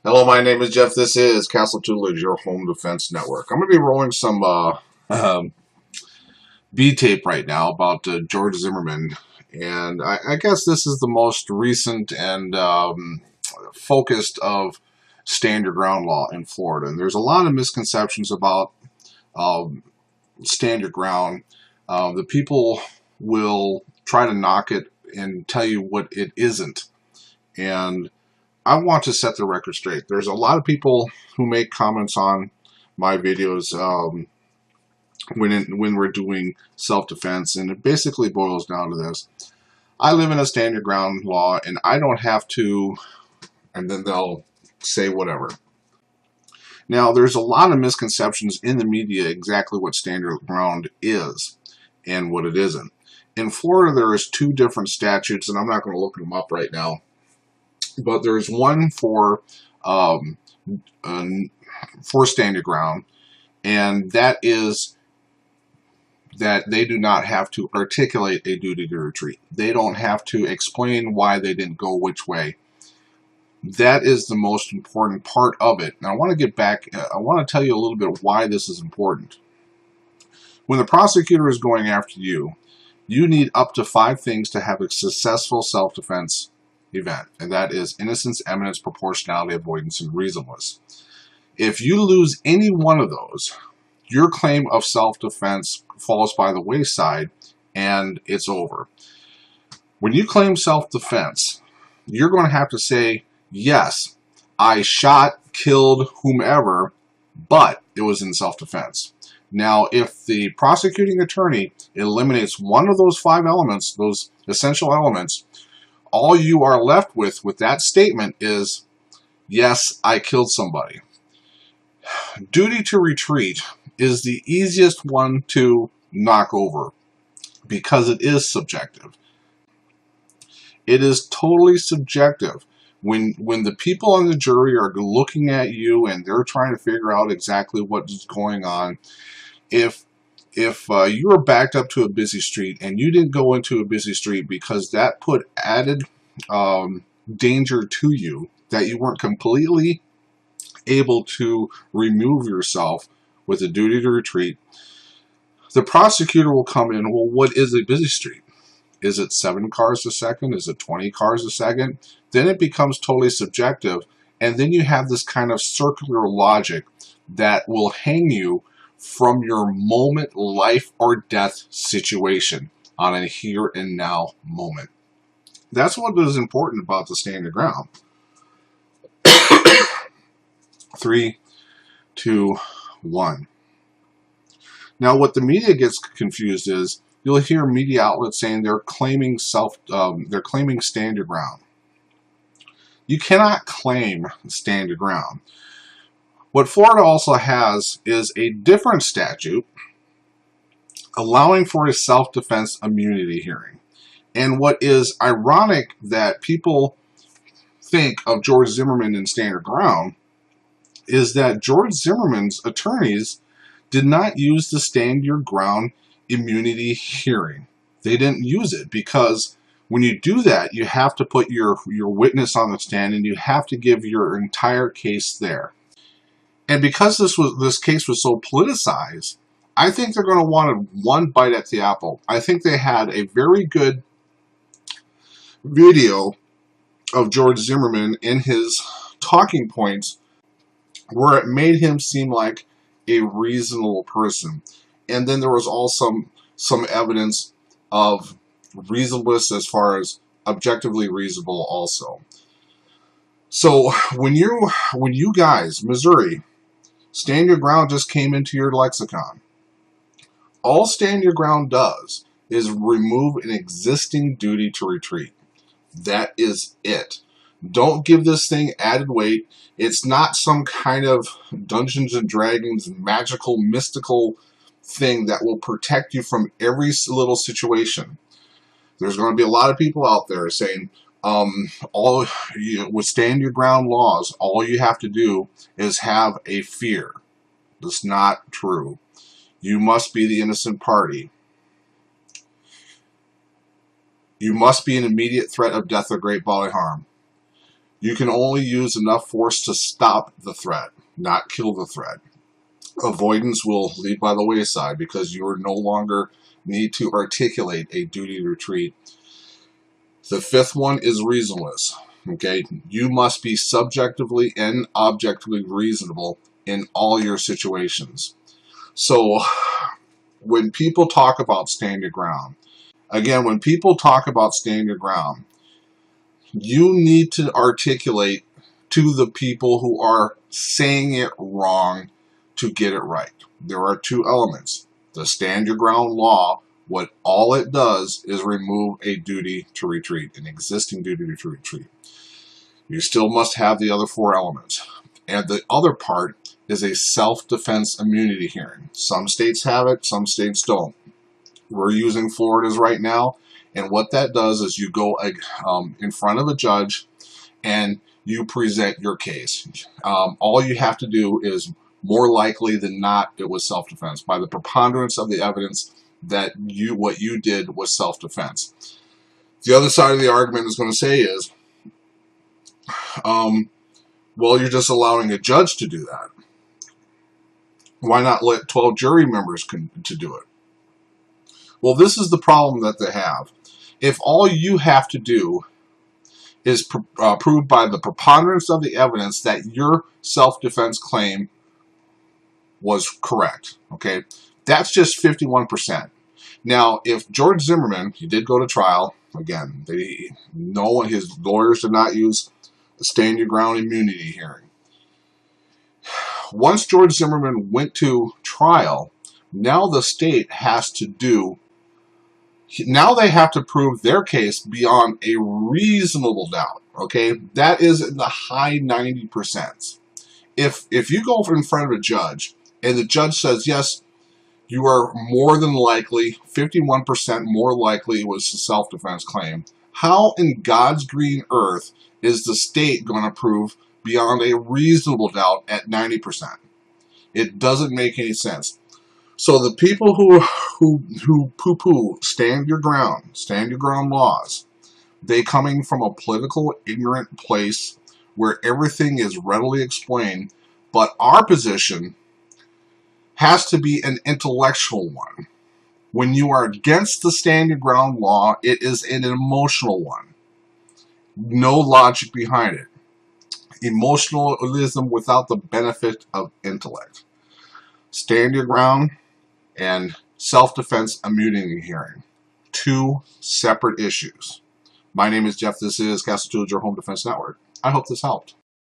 Hello, my name is Jeff. This is Castle Tutelage, your home defense network. I'm going to be rolling some um, B tape right now about George Zimmerman, and I guess this is the most recent and focused of stand your ground law in Florida. And there's a lot of misconceptions about um, stand your ground. The people will try to knock it and tell you what it isn't, and I want to set the record straight. There's a lot of people who make comments on my videos when we're doing self-defense, and it basically boils down to this. I live in a stand your ground law, and I don't have to, and then they'll say whatever. Now, there's a lot of misconceptions in the media exactly what stand your ground is and what it isn't. In Florida, there is two different statutes, and I'm not going to look them up right now, but there's one um, for stand your ground, and that is that they do not have to articulate a duty to retreat. They don't have to explain why they didn't go which way. That is the most important part of it. Now I want to get back, I want to tell you a little bit why this is important. When the prosecutor is going after you, you need up to 5 things to have a successful self-defense event, and that is innocence, eminence, proportionality, avoidance, and reasonableness. If you lose any one of those, your claim of self-defense falls by the wayside and it's over. When you claim self-defense, you're going to have to say, yes, I shot, killed whomever, but it was in self-defense. Now, if the prosecuting attorney eliminates one of those 5 elements, those essential elements, all you are left with that statement is, yes, I killed somebody. Duty to retreat is the easiest one to knock over because it is subjective. It is totally subjective. When the people on the jury are looking at you and they're trying to figure out exactly what is going on, if you were backed up to a busy street and you didn't go into a busy street because that put added danger to you, that you weren't completely able to remove yourself with a duty to retreat, the prosecutor will come in, well, what is a busy street? Is it 7 cars a second? Is it 20 cars a second? Then it becomes totally subjective, and then you have this kind of circular logic that will hang you from your moment, life or death situation on a here and now moment. That's what is important about the stand your ground. 3, 2, 1. Now, what the media gets confused is you'll hear media outlets saying they're claiming stand your ground. You cannot claim stand your ground. What Florida also has is a different statute allowing for a self-defense immunity hearing. And what is ironic that people think of George Zimmerman and stand your ground is that George Zimmerman's attorneys did not use the stand your ground immunity hearing. They didn't use it because when you do that, you have to put your witness on the stand and you have to give your entire case there. And because this case was so politicized, I think they're going to want one bite at the apple. I think they had a very good video of George Zimmerman in his talking points where it made him seem like a reasonable person. And then there was also some evidence of reasonableness as far as objectively reasonable also. So when you guys, Missouri, stand your ground just came into your lexicon. All stand your ground does is remove an existing duty to retreat. That is it. Don't give this thing added weight. It's not some kind of Dungeons and Dragons magical, mystical thing that will protect you from every little situation. There's going to be a lot of people out there saying, with stand your ground laws, all you have to do is have a fear. That's not true. You must be the innocent party. You must be an immediate threat of death or great bodily harm. You can only use enough force to stop the threat, not kill the threat. Avoidance will lead by the wayside because you are no longer need to articulate a duty to retreat. The fifth one is reasonless. Okay, you must be subjectively and objectively reasonable in all your situations. So when people talk about stand your ground, again, when people talk about stand your ground, you need to articulate to the people who are saying it wrong to get it right. There are two elements. The stand your ground law, what all it does is remove a duty to retreat, an existing duty to retreat. You still must have the other four elements. And the other part is a self-defense immunity hearing. Some states have it, some states don't. We're using Florida's right now, and what that does is you go in front of a judge and you present your case. All you have to do is, more likely than not, it was self-defense. By the preponderance of the evidence that what you did was self-defense. The other side of the argument is going to say is, well, you're just allowing a judge to do that. Why not let 12 jury members to do it? Well, this is the problem that they have. If all you have to do is prove by the preponderance of the evidence that your self-defense claim was correct, okay, that's just 51%. Now, if George Zimmerman, he did go to trial, again, his lawyers did not use a stand your ground immunity hearing. Once George Zimmerman went to trial, now the state has to do, now they have to prove their case beyond a reasonable doubt, okay? That is in the high 90%. If you go in front of a judge and the judge says, yes, you are more than likely, 51% more likely it was a self-defense claim, how in God's green earth is the state going to prove beyond a reasonable doubt at 90%? It doesn't make any sense. So the people who poo-poo stand your ground laws, they coming from a political ignorant place where everything is readily explained, but our position has to be an intellectual one. When you are against the stand your ground law, it is an emotional one. No logic behind it. Emotionalism without the benefit of intellect. Stand your ground and self-defense immunity hearing. Two separate issues. My name is Jeff. This is Castle Tools, your home defense network. I hope this helped.